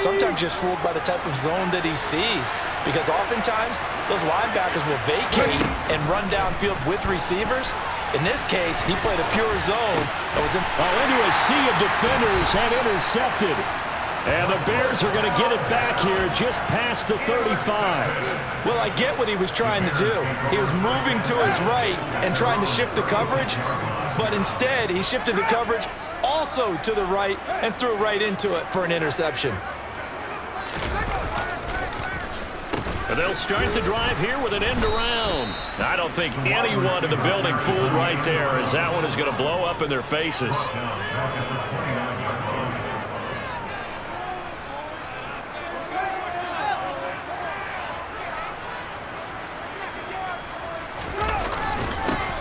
sometimes just fooled by the type of zone that he sees, because oftentimes those linebackers will vacate and run downfield with receivers. In this case, he played a pure zone that was into a sea of defenders and intercepted. And the Bears are going to get it back here just past the 35. Well, I get what he was trying to do. He was moving to his right and trying to shift the coverage, but instead he shifted the coverage also to the right and threw right into it for an interception. And they'll start the drive here with an end around. I don't think anyone in the building fooled right there, as that one is going to blow up in their faces.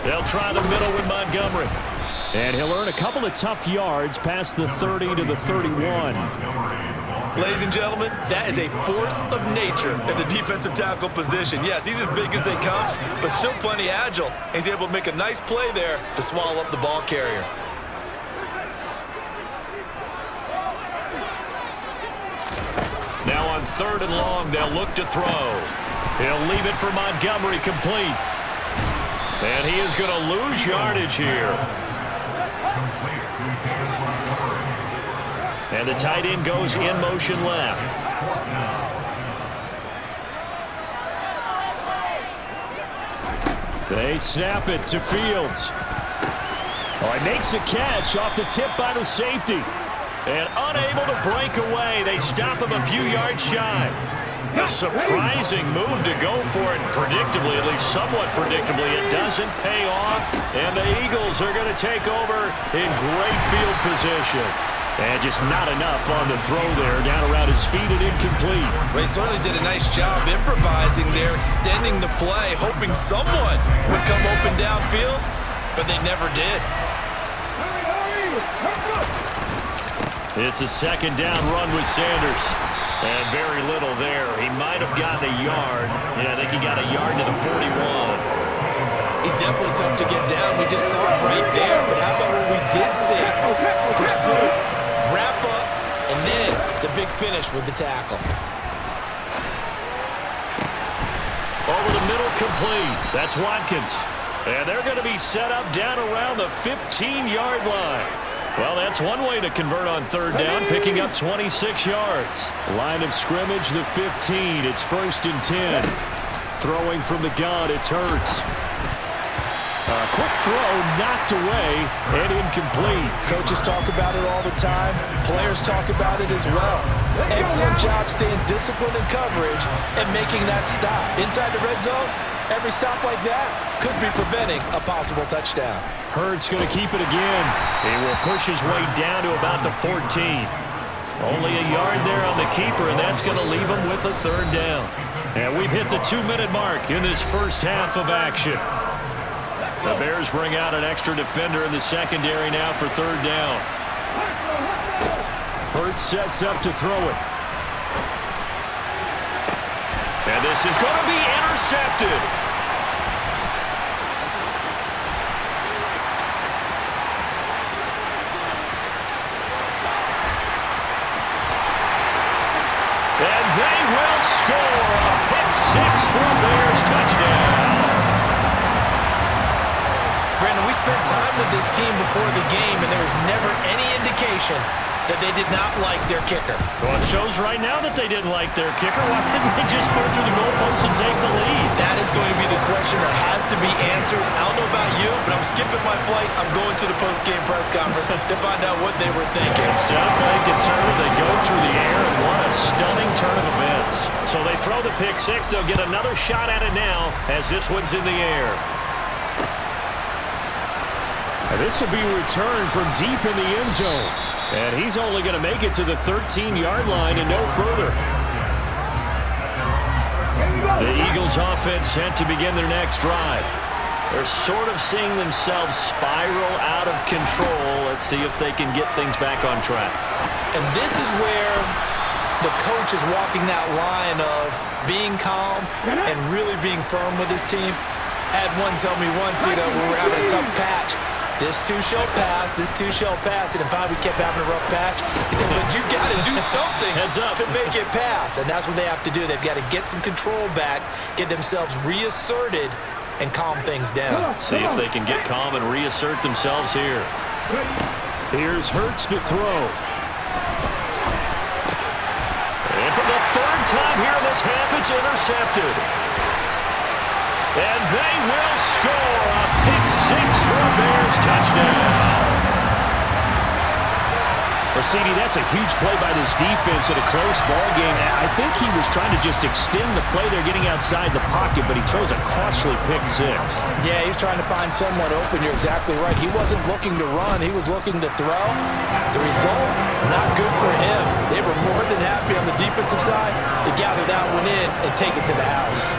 They'll try the middle with Montgomery. And he'll earn a couple of tough yards past the 30 to the 31. Ladies and gentlemen, that is a force of nature in the defensive tackle position. Yes, he's as big as they come, but still plenty agile. He's able to make a nice play there to swallow up the ball carrier. Now on 3rd and long, they'll look to throw. He'll leave it for Montgomery complete. And he is going to lose yardage here. And the tight end goes in motion left. They snap it to Fields. Oh, he makes the catch off the tip by the safety. And unable to break away. They stop him a few yards shy. A surprising move to go for it predictably, at least somewhat predictably. It doesn't pay off, and the Eagles are going to take over in great field position. And just not enough on the throw there, down around his feet and incomplete. They certainly did a nice job improvising there, extending the play, hoping someone would come open downfield, but they never did. It's a 2nd down run with Sanders. And very little there. He might have gotten a yard. Yeah, I think he got a yard to the 41. He's definitely tough to get down. We just saw it right there. But how about what we did see? Pursuit, wrap up, and then the big finish with the tackle. Over the middle, complete. That's Watkins. And they're going to be set up down around the 15-yard line. Well, that's one way to convert on 3rd down, picking up 26 yards. Line of scrimmage, the 15. It's 1st and 10. Throwing from the gun, it's Hurts. A quick throw knocked away and incomplete. Coaches talk about it all the time. Players talk about it as well. Excellent job staying disciplined in coverage and making that stop. Inside the red zone, every stop like that could be preventing a possible touchdown. Hurts going to keep it again. He will push his way down to about the 14. Only a yard there on the keeper, and that's going to leave him with a 3rd down. And we've hit the 2-minute mark in this first half of action. The Bears bring out an extra defender in the secondary now for 3rd down. Hurts sets up to throw it. And this is going to be intercepted. And they will score a pick 6 for a Bears touchdown. Brandon, we spent time with this team before the game, and there was never any indication that they did not like their kicker. Well, it shows right now that they didn't like their kicker. Why didn't they just put it through the goalpost and take the lead? That is going to be the question that has to be answered. I don't know about you, but I'm skipping my flight. I'm going to the post-game press conference to find out what they were thinking. Instead of being concerned, they go through the air, and what a stunning turn of events. So they throw the pick 6. They'll get another shot at it now as this one's in the air. And this will be returned from deep in the end zone. And he's only going to make it to the 13-yard line and no further. The Eagles offense set to begin their next drive. They're sort of seeing themselves spiral out of control. Let's see if they can get things back on track. And this is where the coach is walking that line of being calm and really being firm with his team. I had one tell me once, we were having a tough patch. This too shall pass. This too shall pass. And finally, we kept having a rough patch. He said, but you got to do something to make it pass. And that's what they have to do. They've got to get some control back, get themselves reasserted, and calm things down. See if they can get calm and reassert themselves here. Here's Hurts to throw. And for the third time here in this half, it's intercepted. And they will score a pick six for a Bears touchdown. Well, CD, that's a huge play by this defense in a close ball game. I think he was trying to just extend the play. They're getting outside the pocket, but he throws a costly pick six. Yeah, he's trying to find someone open. You're exactly right. He wasn't looking to run. He was looking to throw. The result, not good for him. They were more than happy on the defensive side to gather that one in and take it to the house.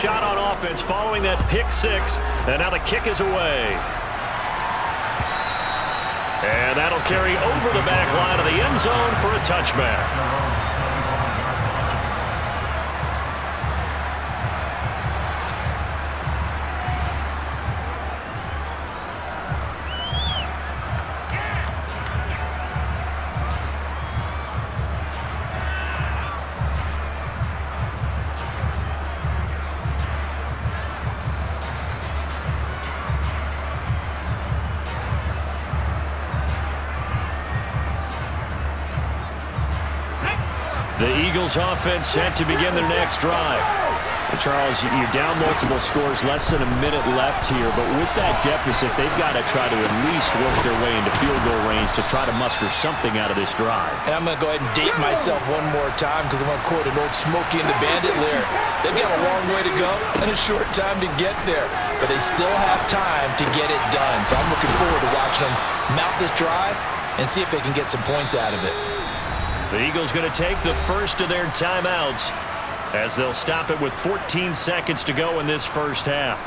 Shot on offense following that pick six, and now the kick is away. And that'll carry over the back line of the end zone for a touchback. The Eagles offense set to begin their next drive. Charles, you're down multiple scores, less than a minute left here, but with that deficit, they've got to try to at least work their way into field goal range to try to muster something out of this drive. And I'm going to go ahead and date myself one more time because I want to quote an old Smokey and the Bandit lyric. They've got a long way to go and a short time to get there, but they still have time to get it done. So I'm looking forward to watching them mount this drive and see if they can get some points out of it. The Eagles going to take the first of their timeouts as they'll stop it with 14 seconds to go in this first half.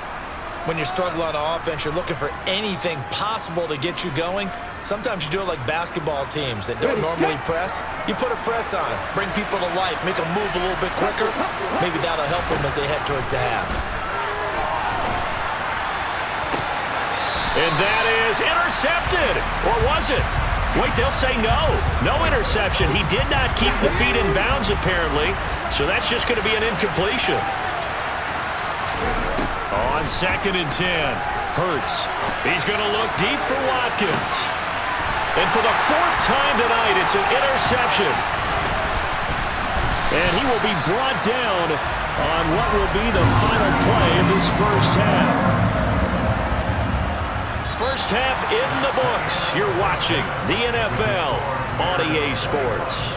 When you're struggling on offense, you're looking for anything possible to get you going. Sometimes you do it like basketball teams that don't normally press. You put a press on, bring people to life, make them move a little bit quicker. Maybe that'll help them as they head towards the half. And that is intercepted. Or was it? Wait, they'll say no. No interception. He did not keep the feet in bounds, apparently. So that's just going to be an incompletion. On 2nd and 10, Hurts. He's going to look deep for Watkins. And for the 4th time tonight, it's an interception. And he will be brought down on what will be the final play of this first half. First half in the books. You're watching the NFL on EA Sports.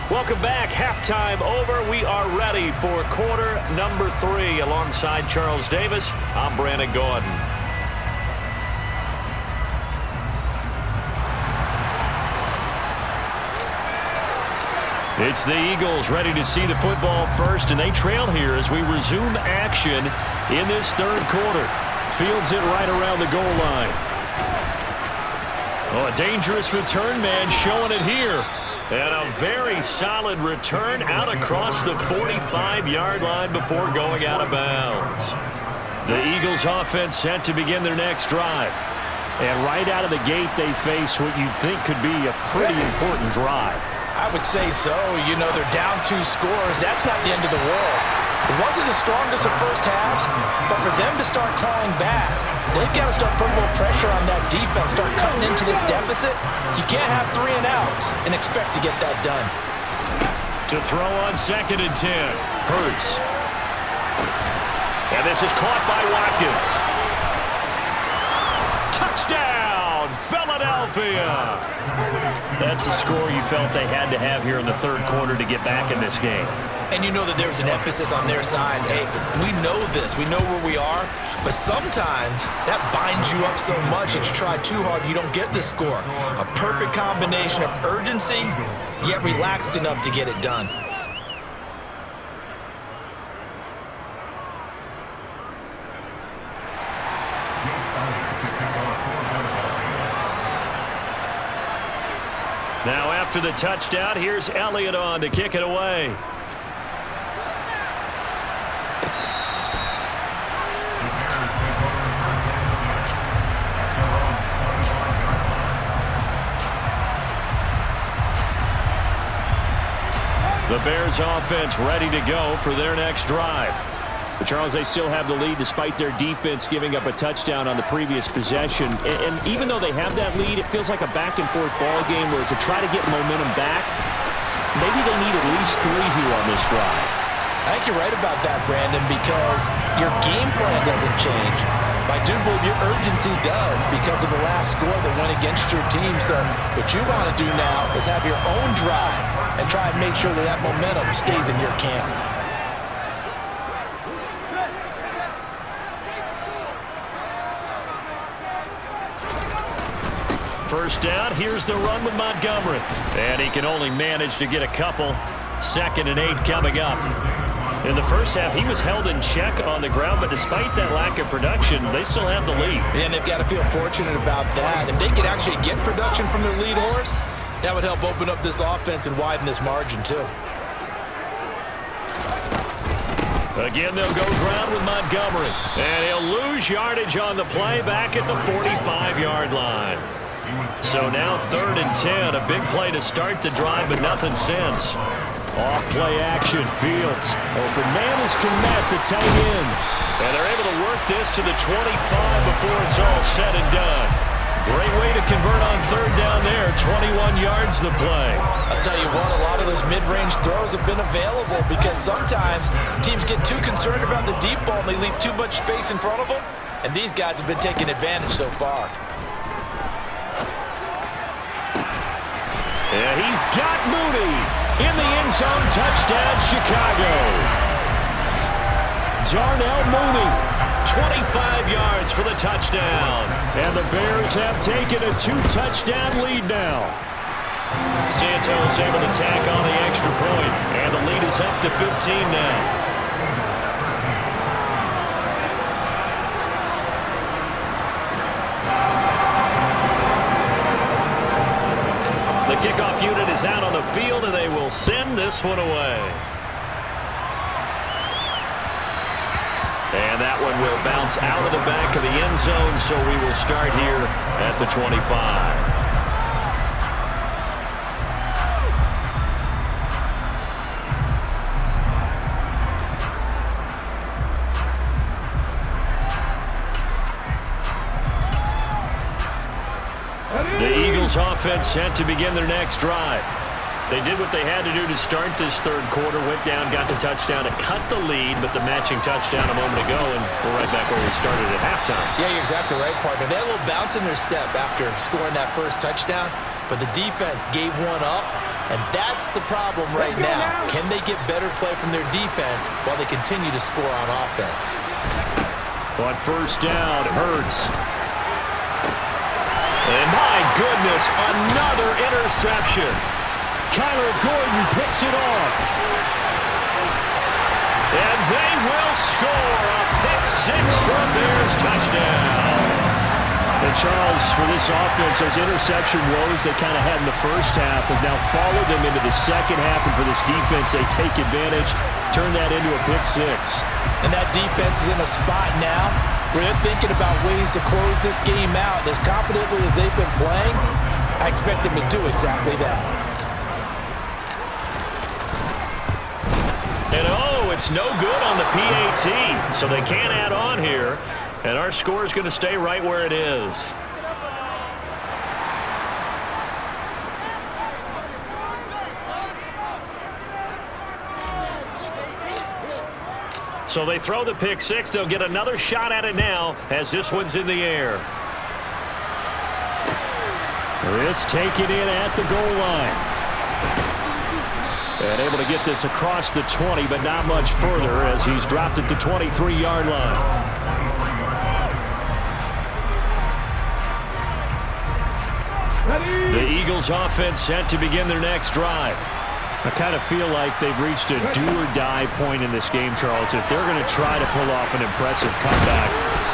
Welcome back. Halftime over. We are ready for quarter number 3. Alongside Charles Davis, I'm Brandon Gordon. It's the Eagles ready to see the football first, and they trail here as we resume action in this third quarter. Fields it right around the goal line. Oh, a dangerous return man showing it here. And a very solid return out across the 45-yard line before going out of bounds. The Eagles offense set to begin their next drive. And right out of the gate, they face what you'd think could be a pretty important drive. I would say so. You know, they're down 2 scores. That's not the end of the world. It wasn't the strongest of first halves, but for them to start clawing back, they've got to start putting more pressure on that defense, start cutting into this deficit. You can't have 3 and outs and expect to get that done. To throw on 2nd and 10, Hurts. And this is caught by Watkins. Touchdown, Philadelphia! That's the score you felt they had to have here in the third quarter to get back in this game. And you know that there's an emphasis on their side. Hey, we know this. We know where we are. But sometimes that binds you up so much that you try too hard, you don't get the score. A perfect combination of urgency, yet relaxed enough to get it done. Now after the touchdown, here's Elliott on to kick it away. The Bears offense ready to go for their next drive. But Charles, they still have the lead despite their defense giving up a touchdown on the previous possession. And even though they have that lead, it feels like a back-and-forth ball game where to try to get momentum back, maybe they need at least 3 here on this drive. I think you're right about that, Brandon, because your game plan doesn't change. But I do believe your urgency does because of the last score that went against your team. So what you want to do now is have your own drive and try and make sure that that momentum stays in your camp. First down, here's the run with Montgomery. And he can only manage to get a couple. 2nd and 8 coming up. In the first half, he was held in check on the ground, but despite that lack of production, they still have the lead. And they've got to feel fortunate about that. If they could actually get production from their lead horse, that would help open up this offense and widen this margin too. Again, they'll go ground with Montgomery. And he'll lose yardage on the play back at the 45-yard line. So now 3rd and 10, a big play to start the drive, but nothing since. Off play action, Fields. Open man is Kmet, the tight end. And they're able to work this to the 25 before it's all said and done. Great way to convert on 3rd down there. 21 yards the play. I'll tell you what, a lot of those mid-range throws have been available because sometimes teams get too concerned about the deep ball and they leave too much space in front of them. And these guys have been taking advantage so far. Yeah, he's got Mooney in the end zone. Touchdown, Chicago. Darnell Mooney, 25 yards for the touchdown. And the Bears have taken a 2-touchdown lead now. Santos able to tack on the extra point, and the lead is up to 15 now. The kickoff unit is out on the field, and they will send this one away. And that one will bounce out of the back of the end zone, so we will start here at the 25. The Eagles offense set to begin their next drive. They did what they had to do to start this third quarter, went down, got the touchdown to cut the lead, but the matching touchdown a moment ago, and we're right back where we started at halftime. Yeah, you're exactly right, partner. They had a little bounce in their step after scoring that first touchdown, but the defense gave one up, and that's the problem right now. Can they get better play from their defense while they continue to score on offense? On first down, Hurts. And my goodness, another interception. Kyler Gordon picks it off. And they will score a pick-6 for a Bears touchdown. And Charles, for this offense, those interception woes they kind of had in the first half have now followed them into the second half. And for this defense, they take advantage, turn that into a pick-6. And that defense is in a spot now where they're thinking about ways to close this game out. As confidently as they've been playing, I expect them to do exactly that. And oh, it's no good on the PAT, so they can't add on here. And our score is going to stay right where it is. So they throw the pick-6. They'll get another shot at it now as this one's in the air. This taken in at the goal line. And able to get this across the 20, but not much further as he's dropped it to 23-yard line. The Eagles offense set to begin their next drive. I kind of feel like they've reached a do-or-die point in this game, Charles. If they're going to try to pull off an impressive comeback,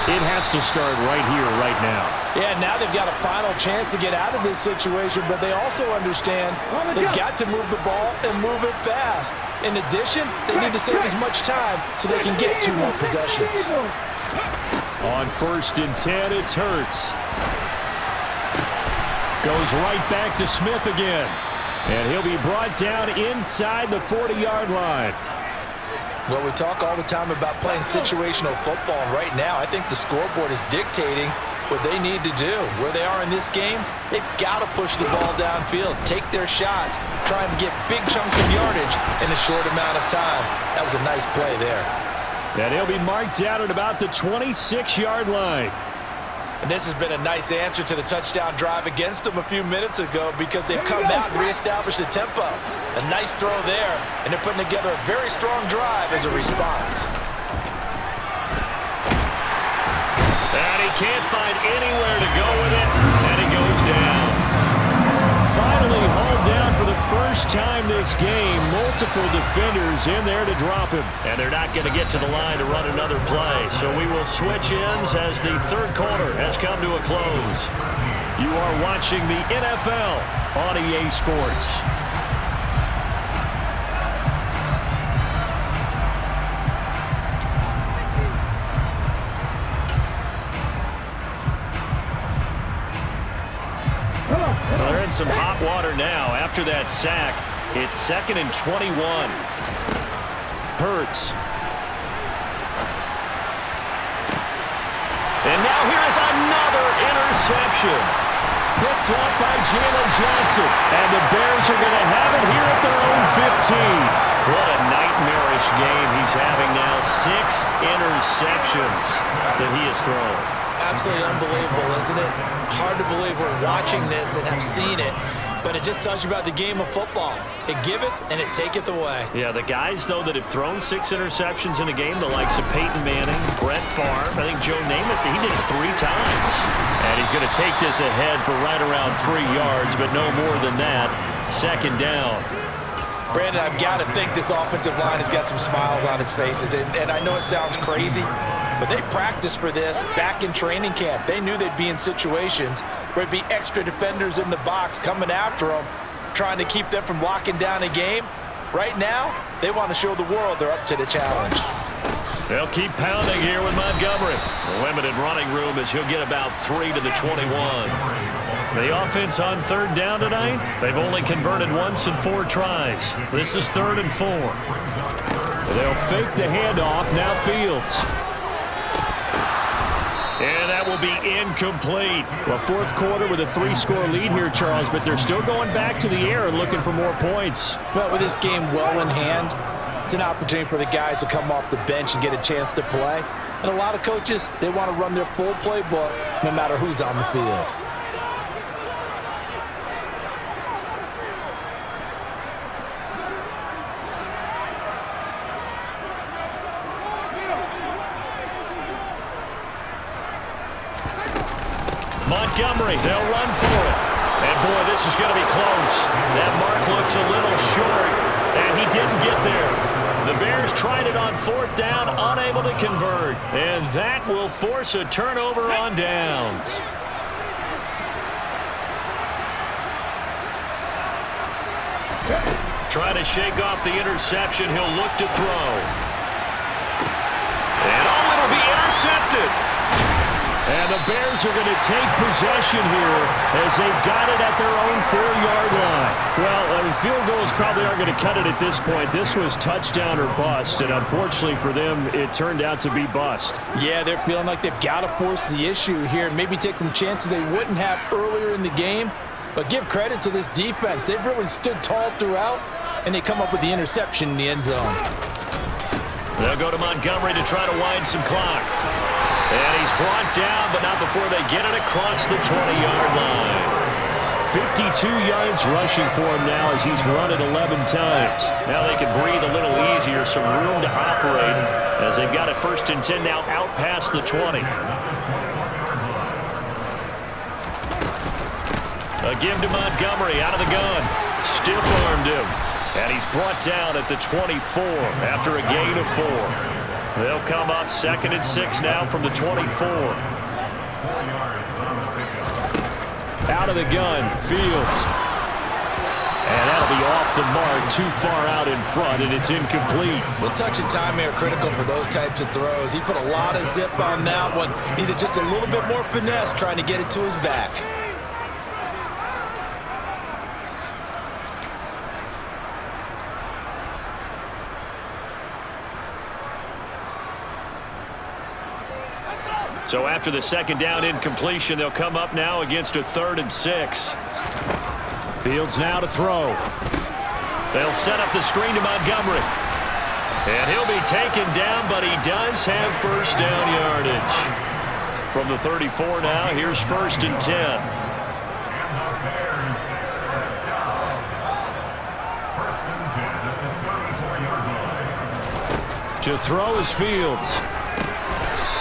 it has to start right here, right now. Yeah, now they've got a final chance to get out of this situation, but they also understand they've got to move the ball and move it fast. In addition, they need to save as much time so they can get 2 more possessions. On 1st and 10, it's Hurts. Goes right back to Smith again. And he'll be brought down inside the 40-yard line. Well, we talk all the time about playing situational football, and right now I think the scoreboard is dictating what they need to do. Where they are in this game, they've got to push the ball downfield, take their shots, try and get big chunks of yardage in a short amount of time. That was a nice play there. And he'll be marked down at about the 26-yard line. And this has been a nice answer to the touchdown drive against them a few minutes ago because they've come out and reestablished the tempo. A nice throw there, and they're putting together a very strong drive as a response. And he can't find anywhere to go with it, and he goes down. Finally hauled down for the first time this game. Multiple defenders in there to drop him. And they're not going to get to the line to run another play. So we will switch ends as the third quarter has come to a close. You are watching the NFL on EA Sports. Well, they're in some hot water now. After that sack, it's 2nd and 21. Hurts. And now here is another interception. Picked up by Jalen Johnson. And the Bears are going to have it here at their own 15. What a nightmarish game he's having now. 6 interceptions that he has thrown. Absolutely unbelievable, isn't it? Hard to believe we're watching this and have seen it, but it just tells you about the game of football. It giveth and it taketh away. Yeah, the guys, though, that have thrown 6 interceptions in a game, the likes of Peyton Manning, Brett Favre, I think Joe Namath, he did it 3 times. And he's going to take this ahead for right around 3 yards, but no more than that. 2nd down. Brandon, I've got to think this offensive line has got some smiles on its faces, and I know it sounds crazy, but they practiced for this back in training camp. They knew they'd be in situations where it'd be extra defenders in the box coming after them, trying to keep them from locking down a game. Right now, they want to show the world they're up to the challenge. They'll keep pounding here with Montgomery. Limited running room as he'll get about 3 to the 21. The offense on 3rd down tonight, they've only converted once in 4 tries. This is 3rd and 4. They'll fake the handoff, now Fields. And that will be incomplete. Well, 4th quarter with a 3-score lead here, Charles, but they're still going back to the air and looking for more points. Well, with this game well in hand, it's an opportunity for the guys to come off the bench and get a chance to play. And a lot of coaches, they want to run their full playbook no matter who's on the field. Montgomery, they'll run for it. And, boy, this is going to be close. That mark looks a little short, and he didn't get there. The Bears tried it on 4th down, unable to convert. And that will force a turnover on downs. Trying to shake off the interception. He'll look to throw. And, oh, it'll be intercepted. And the Bears are going to take possession here as they've got it at their own 4-yard line. Well, field goals probably aren't going to cut it at this point. This was touchdown or bust, and unfortunately for them, it turned out to be bust. Yeah, they're feeling like they've got to force the issue here and maybe take some chances they wouldn't have earlier in the game. But give credit to this defense. They've really stood tall throughout, and they come up with the interception in the end zone. They'll go to Montgomery to try to wind some clock. And he's brought down, but not before they get it across the 20-yard line. 52 yards rushing for him now as he's run it 11 times. Now they can breathe a little easier, some room to operate as they've got it 1st and 10 now out past the 20. A give to Montgomery out of the gun. Stiff-armed him. And he's brought down at the 24 after a gain of 4. They'll come up 2nd and 6 now from the 24. Out of the gun, Fields. And that'll be off the mark, too far out in front, and it's incomplete. Well, touch and time are critical for those types of throws. He put a lot of zip on that one. Needed just a little bit more finesse trying to get it to his back. So after the 2nd down incompletion, they'll come up now against a 3rd and 6. Fields now to throw. They'll set up the screen to Montgomery. And he'll be taken down, but he does have 1st down yardage. From the 34 now, here's 1st and 10. To throw is Fields.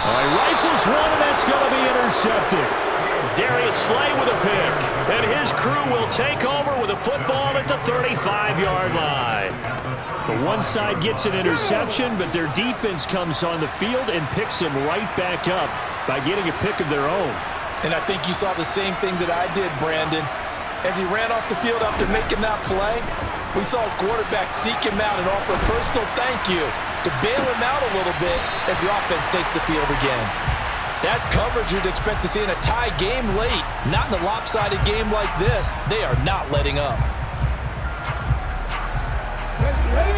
Rifles one, and that's going to be intercepted. Darius Slay with a pick. And his crew will take over with a football at the 35-yard line. The one side gets an interception, but their defense comes on the field and picks him right back up by getting a pick of their own. And I think you saw the same thing that I did, Brandon. As he ran off the field after making that play, we saw his quarterback seek him out and offer a personal thank you to bail him out a little bit as the offense takes the field again. That's coverage you'd expect to see in a tie game late. Not in a lopsided game like this. They are not letting up.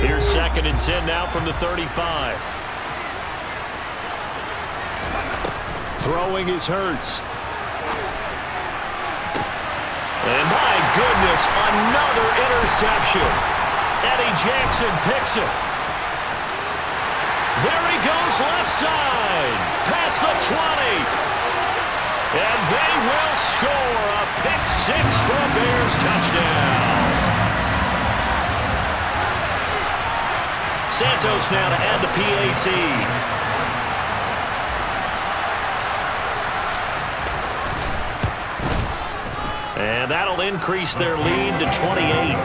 Here's 2nd and 10 now from the 35. Throwing is Hurts. And my goodness, another interception. Eddie Jackson picks it. There he goes left side. Past the 20. And they will score a pick 6 for a Bears touchdown. Santos now to add the PAT. And that'll increase their lead to 28.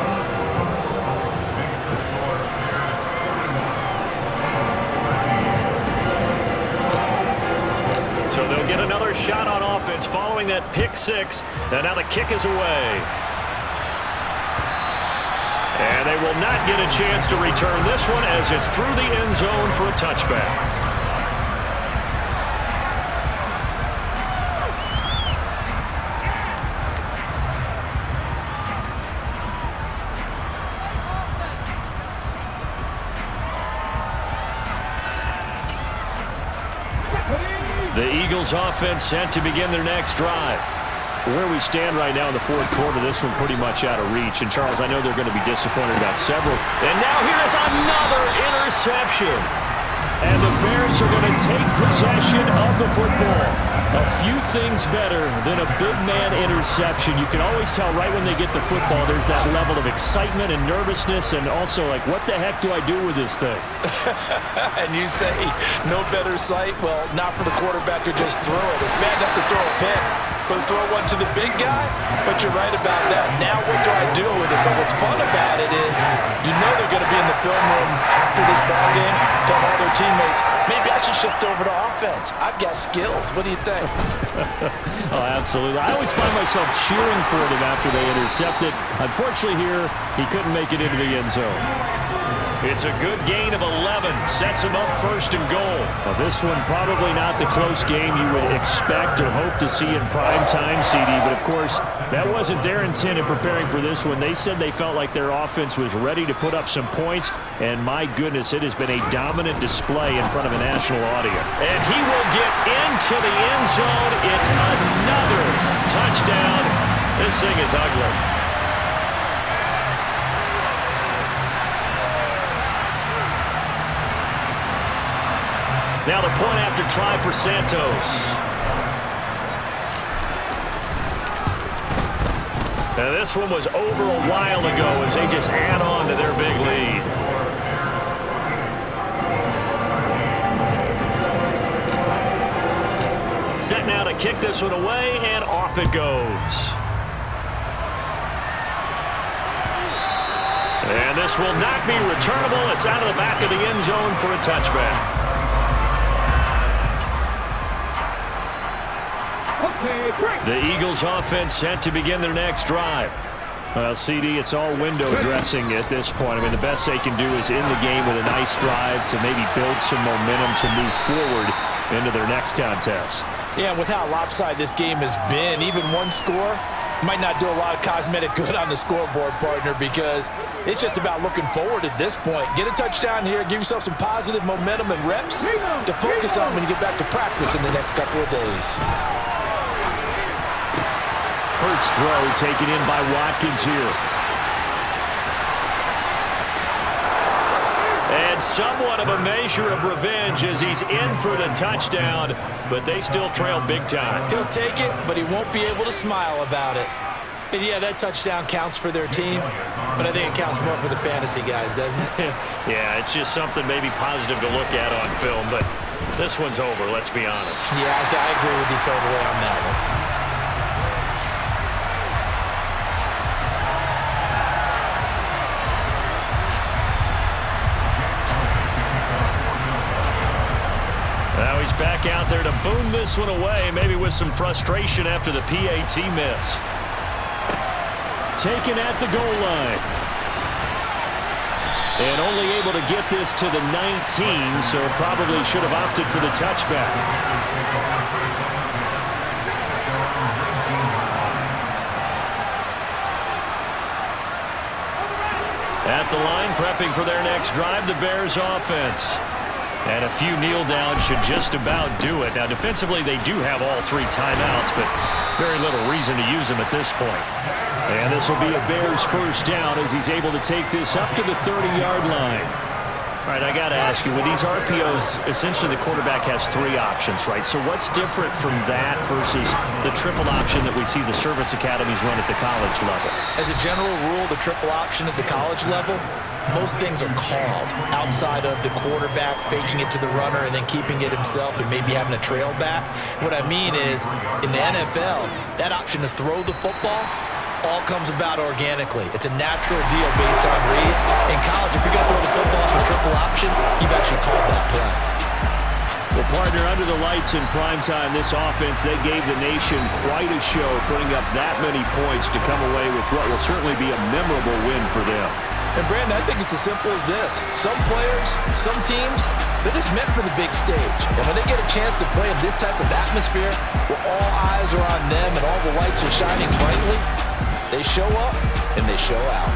So they'll get another shot on offense following that pick 6. And now the kick is away. And they will not get a chance to return this one as it's through the end zone for a touchback. The Eagles offense set to begin their next drive. Where we stand right now in the 4th quarter, this one pretty much out of reach. And, Charles, I know they're going to be disappointed about several. And now here's another interception. And the Bears are going to take possession of the football. A few things better than a big man interception. You can always tell right when they get the football, there's that level of excitement and nervousness and also like, what the heck do I do with this thing? And you say, no better sight? Well, not for the quarterback who just threw it. It's bad enough to throw a pick, but throw one to the big guy? But you're right about that. Now what do I do with it? But what's fun about it is you know they're going to be in the film room after this ball game, tell all their teammates, maybe I should shift over to offense. I've got skills. What do you think? Oh, absolutely. I always find myself cheering for them after they intercept it. Unfortunately here, he couldn't make it into the end zone. It's a good gain of 11. Sets him up 1st and goal. Well, this one probably not the close game you would expect or hope to see in prime time, CD. But, of course, that wasn't their intent in preparing for this one. They said they felt like their offense was ready to put up some points. And, my goodness, it has been a dominant display in front of a national audience. And he will get into the end zone. It's another touchdown. This thing is ugly. Now the point after try for Santos. And this one was over a while ago as they just add on to their big lead. Set now to kick this one away, and off it goes. And this will not be returnable. It's out of the back of the end zone for a touchback. The Eagles offense set to begin their next drive. Well, CD, it's all window dressing at this point. I mean, the best they can do is end the game with a nice drive to maybe build some momentum to move forward into their next contest. Yeah, with how lopsided this game has been, even one score might not do a lot of cosmetic good on the scoreboard, partner, because it's just about looking forward at this point. Get a touchdown here, give yourself some positive momentum and reps to focus on when you get back to practice in the next couple of days. Hurts throw taken in by Watkins here. And somewhat of a measure of revenge as he's in for the touchdown, but they still trail big time. He'll take it, but he won't be able to smile about it. And yeah, that touchdown counts for their team, but I think it counts more for the fantasy guys, doesn't it? Yeah, it's just something maybe positive to look at on film, but this one's over, let's be honest. Yeah, I agree with you totally on that one. Now he's back out there to boom this one away, maybe with some frustration after the PAT miss. Taken at the goal line. And only able to get this to the 19, so probably should have opted for the touchback. At the line, prepping for their next drive, the Bears offense. And a few kneel downs should just about do it. Now, defensively, they do have all three timeouts, but very little reason to use them at this point. And this will be a Bears first down as he's able to take this up to the 30-yard line. All right, I got to ask you, with these RPOs, essentially the quarterback has three options, right? So what's different from that versus the triple option that we see the service academies run at the college level? As a general rule, the triple option at the college level, most things are called outside of the quarterback faking it to the runner and then keeping it himself and maybe having a trail back. What I mean is, in the NFL, that option to throw the football all comes about organically. It's a natural deal based on reads. In college, if you're going to throw the football off a triple option, you've actually called that play. Well, partner, under the lights in primetime, this offense, they gave the nation quite a show, putting up that many points to come away with what will certainly be a memorable win for them. And Brandon, I think it's as simple as this. Some players, some teams, they're just meant for the big stage. And when they get a chance to play in this type of atmosphere, where all eyes are on them and all the lights are shining brightly, they show up and they show out.